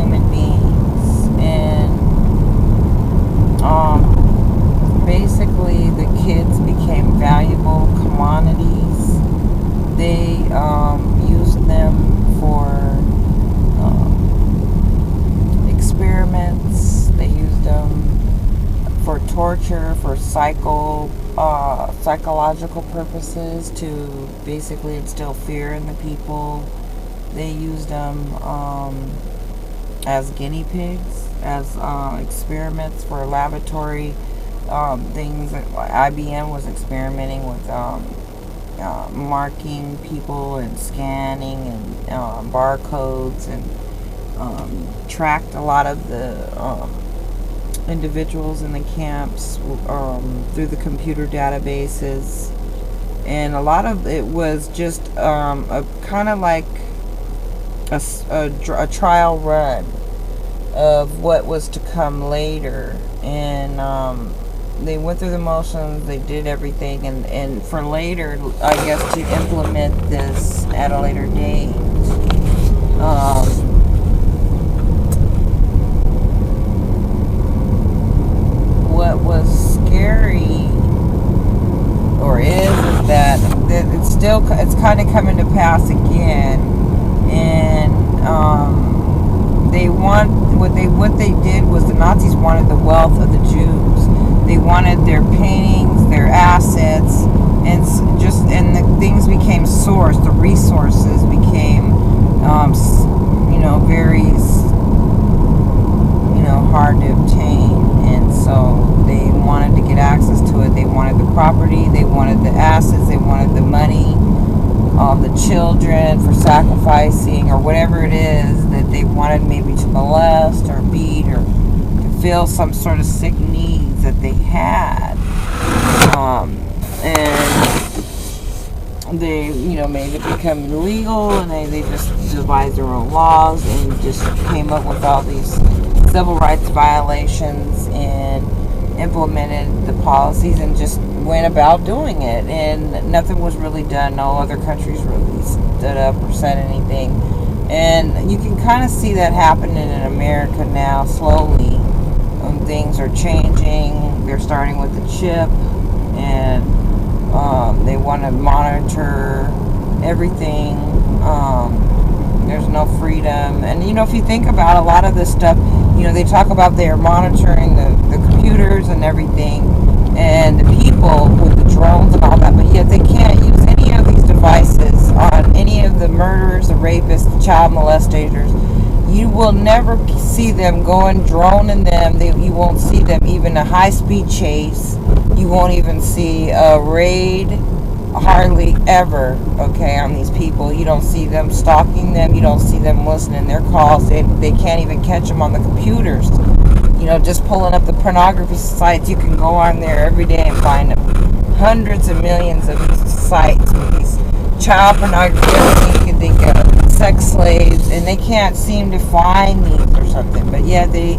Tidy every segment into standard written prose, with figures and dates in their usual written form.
human beings. And basically the kids became valuable commodities. They used them for experiments. They used them for torture, for psychological purposes, to basically instill fear in the people. They used them as guinea pigs, as experiments for laboratory things. IBM was experimenting with marking people and scanning and barcodes, and tracked a lot of the individuals in the camps through the computer databases. And a lot of it was just a kind of like a trial run of what was to come later. And they went through the motions, they did everything, and for later, I guess, to implement this at a later date. What was scary, or is that it's kind of coming to pass again. And what they did was, the Nazis wanted the wealth of the Jews. They wanted their paintings, their assets, and the things became source. The resources became very hard to obtain. And so they wanted to get access to it. They wanted the property, they wanted the assets, they wanted the money, the children for sacrificing, or whatever it is that they wanted, maybe to molest or beat, or to fill some sort of sick needs that they had. And they made it become illegal, and they just devised their own laws and just came up with all these civil rights violations and implemented the policies and just went about doing it, and nothing was really done. No other countries really stood up or said anything. And you can kind of see that happening in America now, slowly. Things are changing. They're starting with the chip, and they want to monitor everything. There's no freedom. And if you think about a lot of this stuff, they talk about they're monitoring the computers and everything, and the people with the drones and all that, but yet they can't use any of these devices on any of the murderers, the rapists, the child molestators. You will never see them going droning them. You won't see them even a high-speed chase. You won't even see a raid, hardly ever, on these people. You don't see them stalking them. You don't see them listening to their calls. They can't even catch them on the computers. Just pulling up the pornography sites, you can go on there every day and find hundreds of millions of these sites with these child pornography, everything you can think of, sex slaves, and they can't seem to find these or something. But yeah, they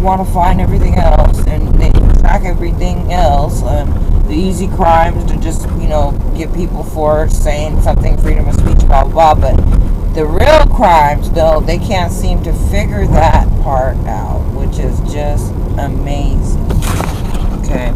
want to find everything else, and they track everything else. The easy crimes to just, get people for saying something, freedom of speech, blah, blah, blah. But the real crimes, though, they can't seem to figure that part out, which is just amazing. Okay.